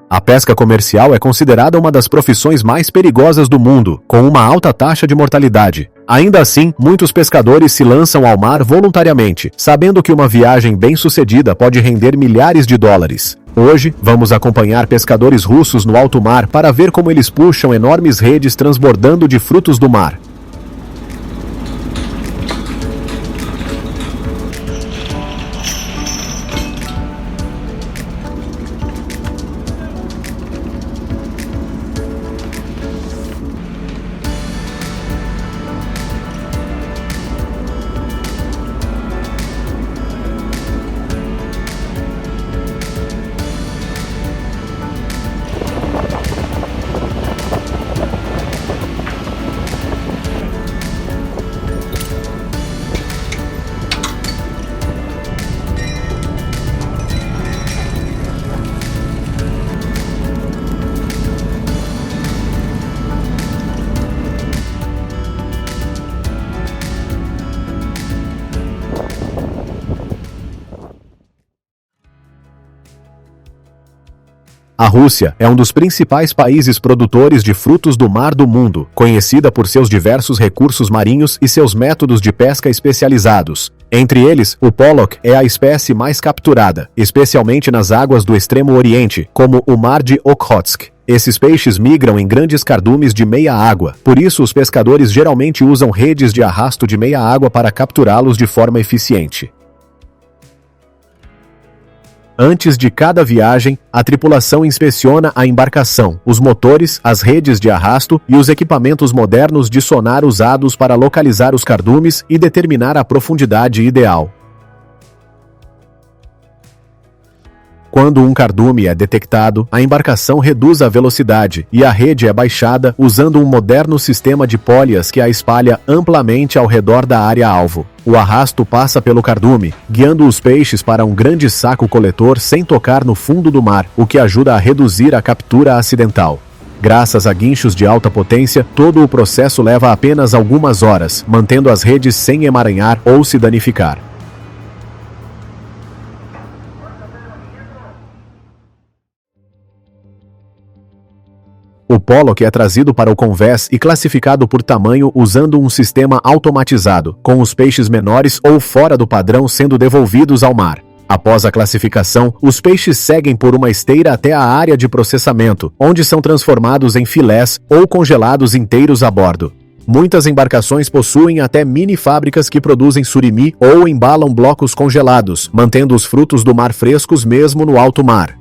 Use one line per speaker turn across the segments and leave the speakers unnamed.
A pesca comercial é considerada uma das profissões mais perigosas do mundo, com uma alta taxa de mortalidade. Ainda assim, muitos pescadores se lançam ao mar voluntariamente, sabendo que uma viagem bem-sucedida pode render milhares de dólares. Hoje, vamos acompanhar pescadores russos no alto mar para ver como eles puxam enormes redes transbordando de frutos do mar. A Rússia é um dos principais países produtores de frutos do mar do mundo, conhecida por seus diversos recursos marinhos e seus métodos de pesca especializados. Entre eles, o pollock é a espécie mais capturada, especialmente nas águas do Extremo Oriente, como o Mar de Okhotsk. Esses peixes migram em grandes cardumes de meia água, por isso os pescadores geralmente usam redes de arrasto de meia água para capturá-los de forma eficiente. Antes de cada viagem, a tripulação inspeciona a embarcação, os motores, as redes de arrasto e os equipamentos modernos de sonar usados para localizar os cardumes e determinar a profundidade ideal. Quando um cardume é detectado, a embarcação reduz a velocidade e a rede é baixada usando um moderno sistema de polhas que a espalha amplamente ao redor da área-alvo. O arrasto passa pelo cardume, guiando os peixes para um grande saco coletor sem tocar no fundo do mar, o que ajuda a reduzir a captura acidental. Graças a guinchos de alta potência, todo o processo leva apenas algumas horas, mantendo as redes sem emaranhar ou se danificar. O pollock é trazido para o convés e classificado por tamanho usando um sistema automatizado, com os peixes menores ou fora do padrão sendo devolvidos ao mar. Após a classificação, os peixes seguem por uma esteira até a área de processamento, onde são transformados em filés ou congelados inteiros a bordo. Muitas embarcações possuem até mini-fábricas que produzem surimi ou embalam blocos congelados, mantendo os frutos do mar frescos mesmo no alto mar.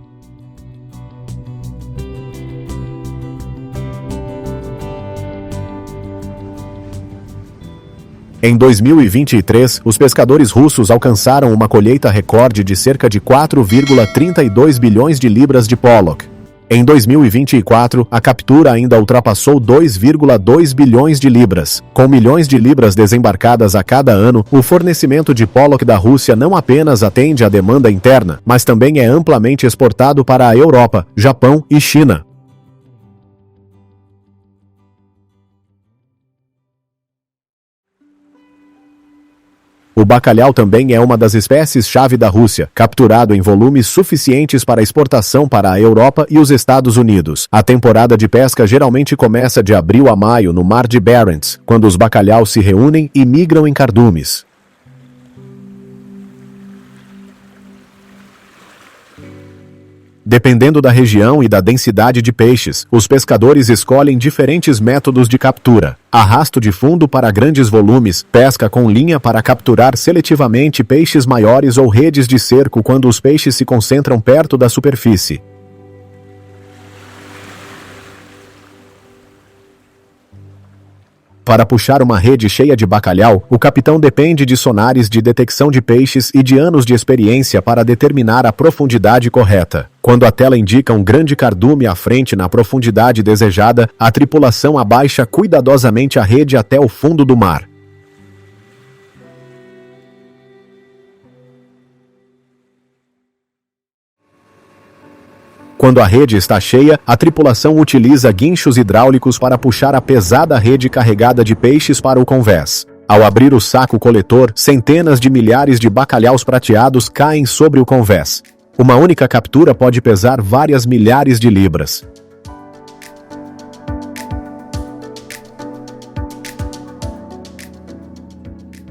Em 2023, os pescadores russos alcançaram uma colheita recorde de cerca de 4,32 bilhões de libras de pollock. Em 2024, a captura ainda ultrapassou 2,2 bilhões de libras. Com milhões de libras desembarcadas a cada ano, o fornecimento de pollock da Rússia não apenas atende à demanda interna, mas também é amplamente exportado para a Europa, Japão e China. O bacalhau também é uma das espécies-chave da Rússia, capturado em volumes suficientes para exportação para a Europa e os Estados Unidos. A temporada de pesca geralmente começa de abril a maio no Mar de Barents, quando os bacalhaus se reúnem e migram em cardumes. Dependendo da região e da densidade de peixes, os pescadores escolhem diferentes métodos de captura. Arrasto de fundo para grandes volumes, pesca com linha para capturar seletivamente peixes maiores ou redes de cerco quando os peixes se concentram perto da superfície. Para puxar uma rede cheia de bacalhau, o capitão depende de sonares de detecção de peixes e de anos de experiência para determinar a profundidade correta. Quando a tela indica um grande cardume à frente na profundidade desejada, a tripulação abaixa cuidadosamente a rede até o fundo do mar. Quando a rede está cheia, a tripulação utiliza guinchos hidráulicos para puxar a pesada rede carregada de peixes para o convés. Ao abrir o saco coletor, centenas de milhares de bacalhaus prateados caem sobre o convés. Uma única captura pode pesar várias milhares de libras.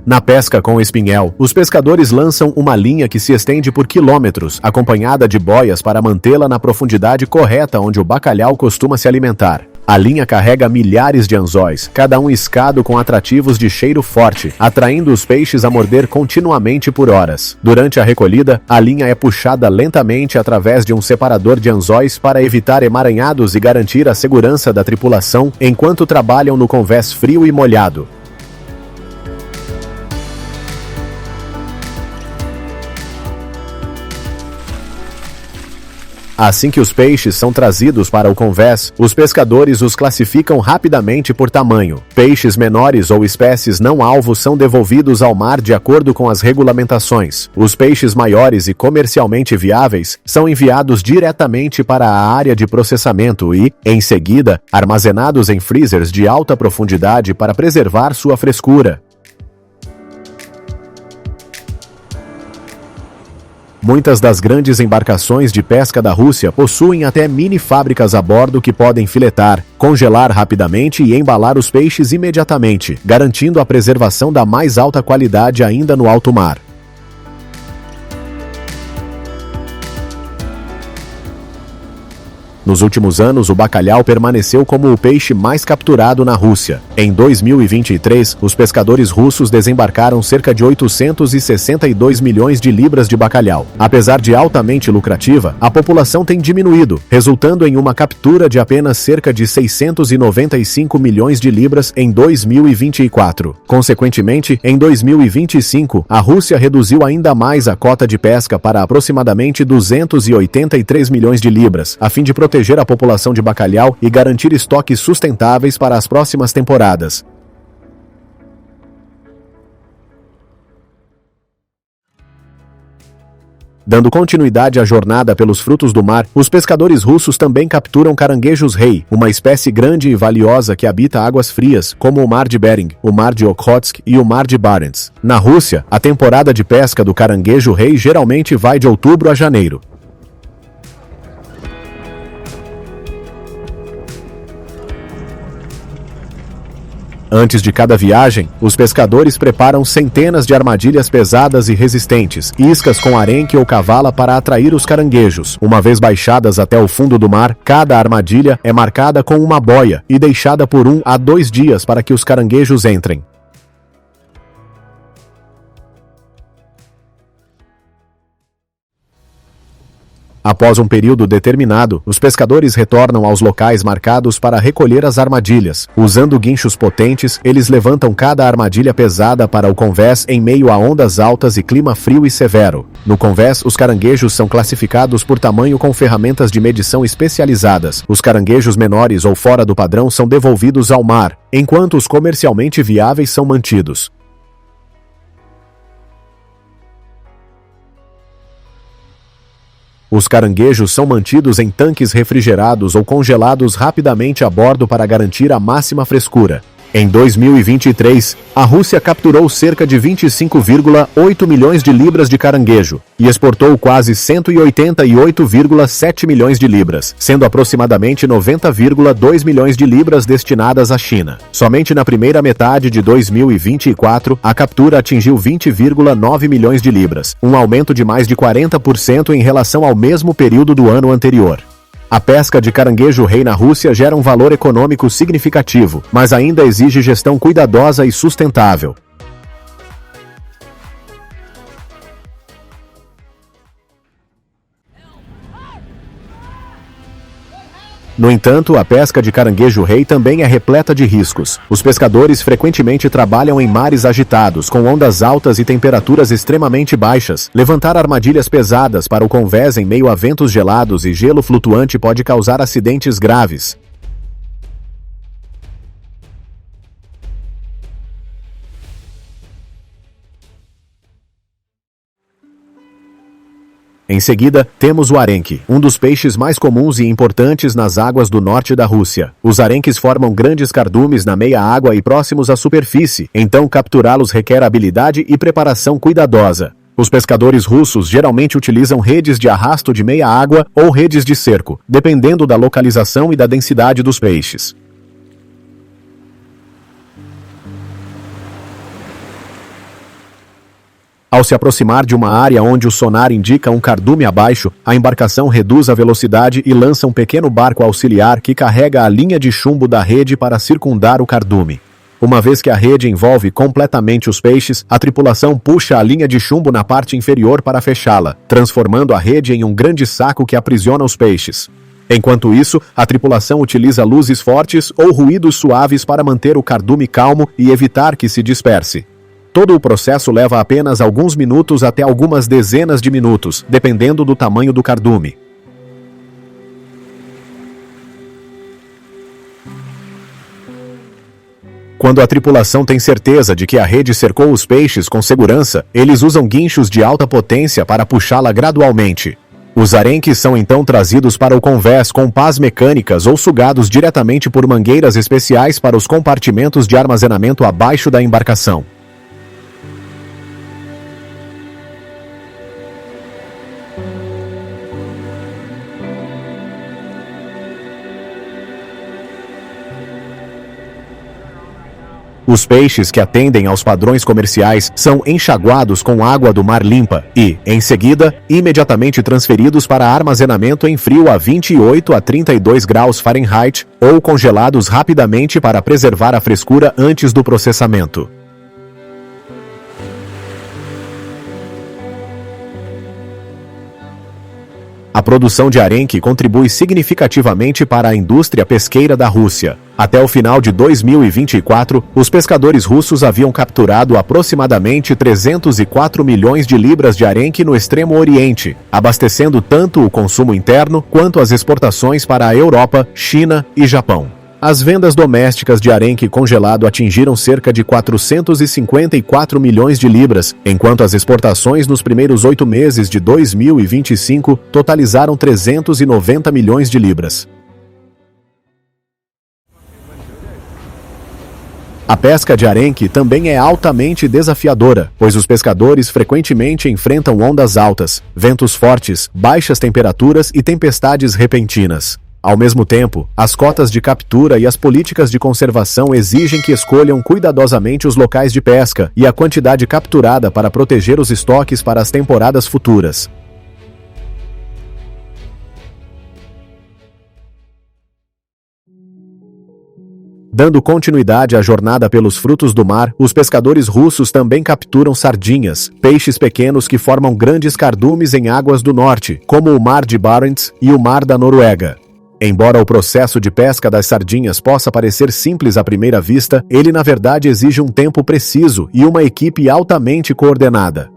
Na pesca com espinhel, os pescadores lançam uma linha que se estende por quilômetros, acompanhada de boias para mantê-la na profundidade correta onde o bacalhau costuma se alimentar. A linha carrega milhares de anzóis, cada um iscado com atrativos de cheiro forte, atraindo os peixes a morder continuamente por horas. Durante a recolhida, a linha é puxada lentamente através de um separador de anzóis para evitar emaranhados e garantir a segurança da tripulação enquanto trabalham no convés frio e molhado. Assim que os peixes são trazidos para o convés, os pescadores os classificam rapidamente por tamanho. Peixes menores ou espécies não alvo são devolvidos ao mar de acordo com as regulamentações. Os peixes maiores e comercialmente viáveis são enviados diretamente para a área de processamento e, em seguida, armazenados em freezers de alta profundidade para preservar sua frescura. Muitas das grandes embarcações de pesca da Rússia possuem até mini fábricas a bordo que podem filetar, congelar rapidamente e embalar os peixes imediatamente, garantindo a preservação da mais alta qualidade ainda no alto mar. Nos últimos anos, o bacalhau permaneceu como o peixe mais capturado na Rússia. Em 2023, os pescadores russos desembarcaram cerca de 862 milhões de libras de bacalhau. Apesar de altamente lucrativa, a população tem diminuído, resultando em uma captura de apenas cerca de 695 milhões de libras em 2024. Consequentemente, em 2025, a Rússia reduziu ainda mais a cota de pesca para aproximadamente 283 milhões de libras, a fim de proteger a população de bacalhau e garantir estoques sustentáveis para as próximas temporadas. Dando continuidade à jornada pelos frutos do mar, os pescadores russos também capturam caranguejos-rei, uma espécie grande e valiosa que habita águas frias, como o Mar de Bering, o Mar de Okhotsk e o Mar de Barents. Na Rússia, a temporada de pesca do caranguejo-rei geralmente vai de outubro a janeiro. Antes de cada viagem, os pescadores preparam centenas de armadilhas pesadas e resistentes, iscas com arenque ou cavala para atrair os caranguejos. Uma vez baixadas até o fundo do mar, cada armadilha é marcada com uma boia e deixada por 1 a 2 dias para que os caranguejos entrem. Após um período determinado, os pescadores retornam aos locais marcados para recolher as armadilhas. Usando guinchos potentes, eles levantam cada armadilha pesada para o convés em meio a ondas altas e clima frio e severo. No convés, os caranguejos são classificados por tamanho com ferramentas de medição especializadas. Os caranguejos menores ou fora do padrão são devolvidos ao mar, enquanto os comercialmente viáveis são mantidos. Os caranguejos são mantidos em tanques refrigerados ou congelados rapidamente a bordo para garantir a máxima frescura. Em 2023, a Rússia capturou cerca de 25,8 milhões de libras de caranguejo e exportou quase 188,7 milhões de libras, sendo aproximadamente 90,2 milhões de libras destinadas à China. Somente na primeira metade de 2024, a captura atingiu 20,9 milhões de libras, um aumento de mais de 40% em relação ao mesmo período do ano anterior. A pesca de caranguejo-rei na Rússia gera um valor econômico significativo, mas ainda exige gestão cuidadosa e sustentável. No entanto, a pesca de caranguejo-rei também é repleta de riscos. Os pescadores frequentemente trabalham em mares agitados, com ondas altas e temperaturas extremamente baixas. Levantar armadilhas pesadas para o convés em meio a ventos gelados e gelo flutuante pode causar acidentes graves. Em seguida, temos o arenque, um dos peixes mais comuns e importantes nas águas do norte da Rússia. Os arenques formam grandes cardumes na meia-água e próximos à superfície, então capturá-los requer habilidade e preparação cuidadosa. Os pescadores russos geralmente utilizam redes de arrasto de meia água ou redes de cerco, dependendo da localização e da densidade dos peixes. Ao se aproximar de uma área onde o sonar indica um cardume abaixo, a embarcação reduz a velocidade e lança um pequeno barco auxiliar que carrega a linha de chumbo da rede para circundar o cardume. Uma vez que a rede envolve completamente os peixes, a tripulação puxa a linha de chumbo na parte inferior para fechá-la, transformando a rede em um grande saco que aprisiona os peixes. Enquanto isso, a tripulação utiliza luzes fortes ou ruídos suaves para manter o cardume calmo e evitar que se disperse. Todo o processo leva apenas alguns minutos até algumas dezenas de minutos, dependendo do tamanho do cardume. Quando a tripulação tem certeza de que a rede cercou os peixes com segurança, eles usam guinchos de alta potência para puxá-la gradualmente. Os arenques são então trazidos para o convés com pás mecânicas ou sugados diretamente por mangueiras especiais para os compartimentos de armazenamento abaixo da embarcação. Os peixes que atendem aos padrões comerciais são enxaguados com água do mar limpa e, em seguida, imediatamente transferidos para armazenamento em frio a 28 a 32 graus Fahrenheit ou congelados rapidamente para preservar a frescura antes do processamento. A produção de arenque contribui significativamente para a indústria pesqueira da Rússia. Até o final de 2024, os pescadores russos haviam capturado aproximadamente 304 milhões de libras de arenque no Extremo Oriente, abastecendo tanto o consumo interno quanto as exportações para a Europa, China e Japão. As vendas domésticas de arenque congelado atingiram cerca de 454 milhões de libras, enquanto as exportações nos primeiros 8 meses de 2025 totalizaram 390 milhões de libras. A pesca de arenque também é altamente desafiadora, pois os pescadores frequentemente enfrentam ondas altas, ventos fortes, baixas temperaturas e tempestades repentinas. Ao mesmo tempo, as cotas de captura e as políticas de conservação exigem que escolham cuidadosamente os locais de pesca e a quantidade capturada para proteger os estoques para as temporadas futuras. Dando continuidade à jornada pelos frutos do mar, os pescadores russos também capturam sardinhas, peixes pequenos que formam grandes cardumes em águas do norte, como o Mar de Barents e o Mar da Noruega. Embora o processo de pesca das sardinhas possa parecer simples à primeira vista, ele na verdade exige um tempo preciso e uma equipe altamente coordenada.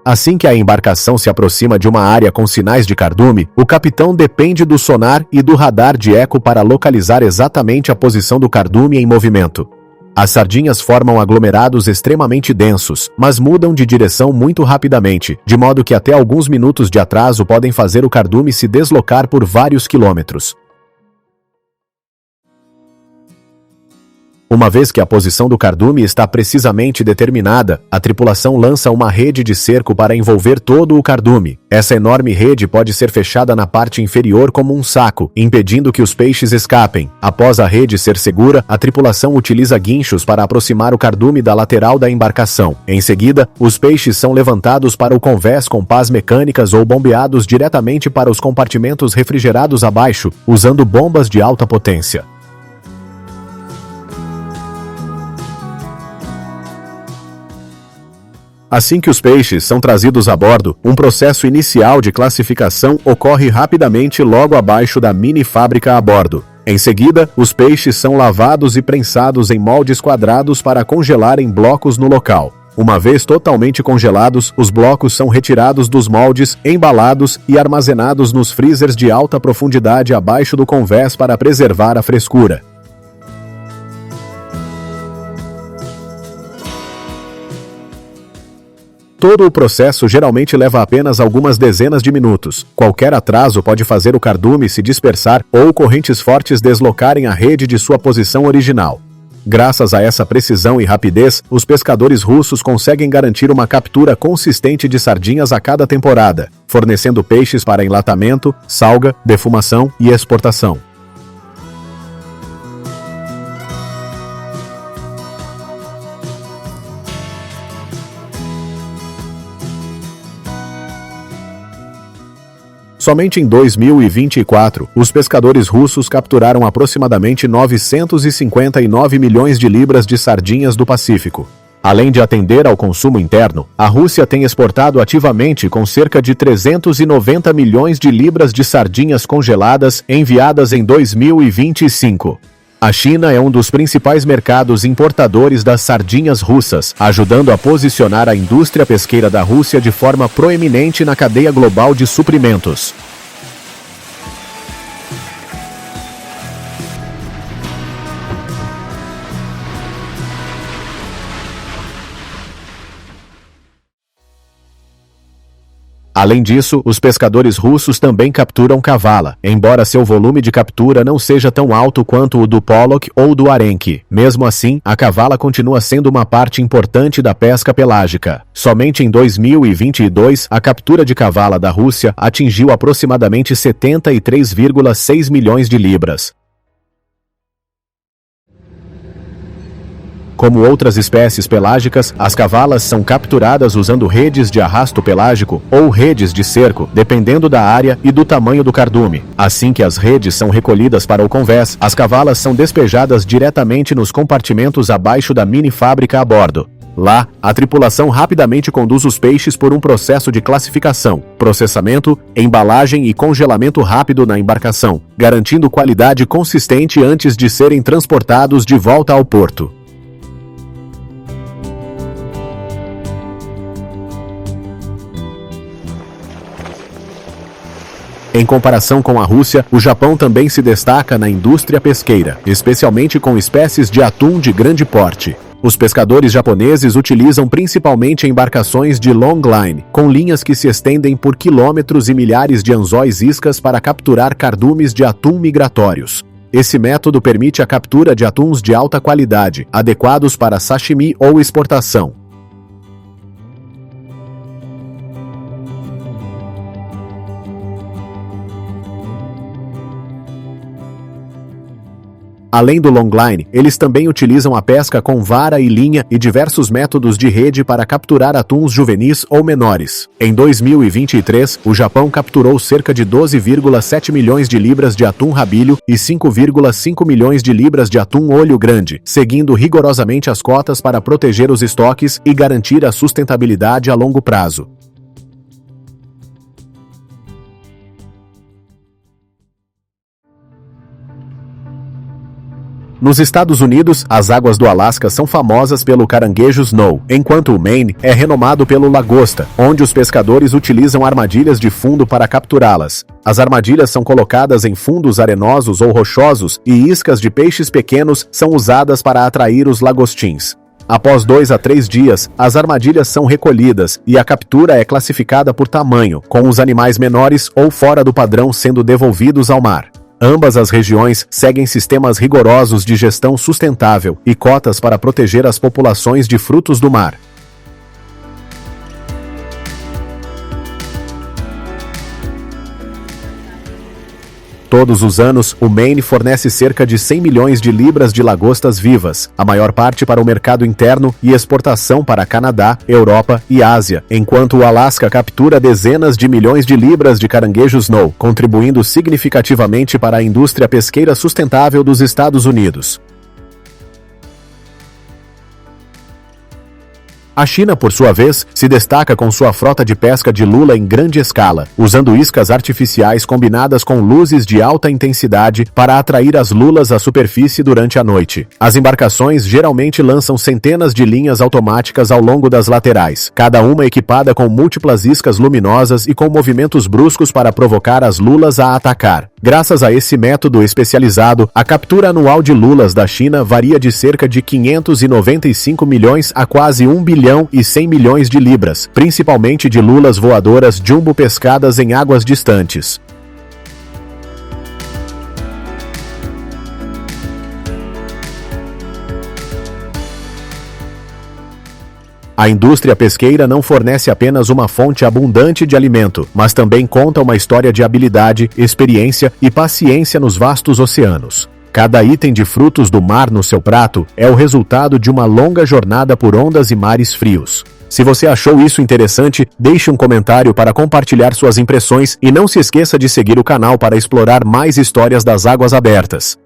Assim que a embarcação se aproxima de uma área com sinais de cardume, o capitão depende do sonar e do radar de eco para localizar exatamente a posição do cardume em movimento. As sardinhas formam aglomerados extremamente densos, mas mudam de direção muito rapidamente, de modo que até alguns minutos de atraso podem fazer o cardume se deslocar por vários quilômetros. Uma vez que a posição do cardume está precisamente determinada, a tripulação lança uma rede de cerco para envolver todo o cardume. Essa enorme rede pode ser fechada na parte inferior como um saco, impedindo que os peixes escapem. Após a rede ser segura, a tripulação utiliza guinchos para aproximar o cardume da lateral da embarcação. Em seguida, os peixes são levantados para o convés com pás mecânicas ou bombeados diretamente para os compartimentos refrigerados abaixo, usando bombas de alta potência. Assim que os peixes são trazidos a bordo, um processo inicial de classificação ocorre rapidamente logo abaixo da mini fábrica a bordo. Em seguida, os peixes são lavados e prensados em moldes quadrados para congelar em blocos no local. Uma vez totalmente congelados, os blocos são retirados dos moldes, embalados e armazenados nos freezers de alta profundidade abaixo do convés para preservar a frescura. Todo o processo geralmente leva apenas algumas dezenas de minutos. Qualquer atraso pode fazer o cardume se dispersar ou correntes fortes deslocarem a rede de sua posição original. Graças a essa precisão e rapidez, os pescadores russos conseguem garantir uma captura consistente de sardinhas a cada temporada, fornecendo peixes para enlatamento, salga, defumação e exportação. Somente em 2024, os pescadores russos capturaram aproximadamente 959 milhões de libras de sardinhas do Pacífico. Além de atender ao consumo interno, a Rússia tem exportado ativamente com cerca de 390 milhões de libras de sardinhas congeladas enviadas em 2025. A China é um dos principais mercados importadores das sardinhas russas, ajudando a posicionar a indústria pesqueira da Rússia de forma proeminente na cadeia global de suprimentos. Além disso, os pescadores russos também capturam cavala, embora seu volume de captura não seja tão alto quanto o do pollock ou do arenque. Mesmo assim, a cavala continua sendo uma parte importante da pesca pelágica. Somente em 2022, a captura de cavala da Rússia atingiu aproximadamente 73,6 milhões de libras. Como outras espécies pelágicas, as cavalas são capturadas usando redes de arrasto pelágico ou redes de cerco, dependendo da área e do tamanho do cardume. Assim que as redes são recolhidas para o convés, as cavalas são despejadas diretamente nos compartimentos abaixo da mini fábrica a bordo. Lá, a tripulação rapidamente conduz os peixes por um processo de classificação, processamento, embalagem e congelamento rápido na embarcação, garantindo qualidade consistente antes de serem transportados de volta ao porto. Em comparação com a Rússia, o Japão também se destaca na indústria pesqueira, especialmente com espécies de atum de grande porte. Os pescadores japoneses utilizam principalmente embarcações de long line, com linhas que se estendem por quilômetros e milhares de anzóis iscas para capturar cardumes de atum migratórios. Esse método permite a captura de atuns de alta qualidade, adequados para sashimi ou exportação. Além do longline, eles também utilizam a pesca com vara e linha e diversos métodos de rede para capturar atuns juvenis ou menores. Em 2023, o Japão capturou cerca de 12,7 milhões de libras de atum rabilho e 5,5 milhões de libras de atum olho grande, seguindo rigorosamente as cotas para proteger os estoques e garantir a sustentabilidade a longo prazo. Nos Estados Unidos, as águas do Alasca são famosas pelo caranguejo snow, enquanto o Maine é renomado pelo lagosta, onde os pescadores utilizam armadilhas de fundo para capturá-las. As armadilhas são colocadas em fundos arenosos ou rochosos e iscas de peixes pequenos são usadas para atrair os lagostins. Após 2 a 3 dias, as armadilhas são recolhidas e a captura é classificada por tamanho, com os animais menores ou fora do padrão sendo devolvidos ao mar. Ambas as regiões seguem sistemas rigorosos de gestão sustentável e cotas para proteger as populações de frutos do mar. Todos os anos, o Maine fornece cerca de 100 milhões de libras de lagostas vivas, a maior parte para o mercado interno e exportação para Canadá, Europa e Ásia, enquanto o Alasca captura dezenas de milhões de libras de caranguejo snow, contribuindo significativamente para a indústria pesqueira sustentável dos Estados Unidos. A China, por sua vez, se destaca com sua frota de pesca de lula em grande escala, usando iscas artificiais combinadas com luzes de alta intensidade para atrair as lulas à superfície durante a noite. As embarcações geralmente lançam centenas de linhas automáticas ao longo das laterais, cada uma equipada com múltiplas iscas luminosas e com movimentos bruscos para provocar as lulas a atacar. Graças a esse método especializado, a captura anual de lulas da China varia de cerca de 595 milhões a quase 1 bilhão e 100 milhões de libras, principalmente de lulas voadoras jumbo pescadas em águas distantes. A indústria pesqueira não fornece apenas uma fonte abundante de alimento, mas também conta uma história de habilidade, experiência e paciência nos vastos oceanos. Cada item de frutos do mar no seu prato é o resultado de uma longa jornada por ondas e mares frios. Se você achou isso interessante, deixe um comentário para compartilhar suas impressões e não se esqueça de seguir o canal para explorar mais histórias das águas abertas.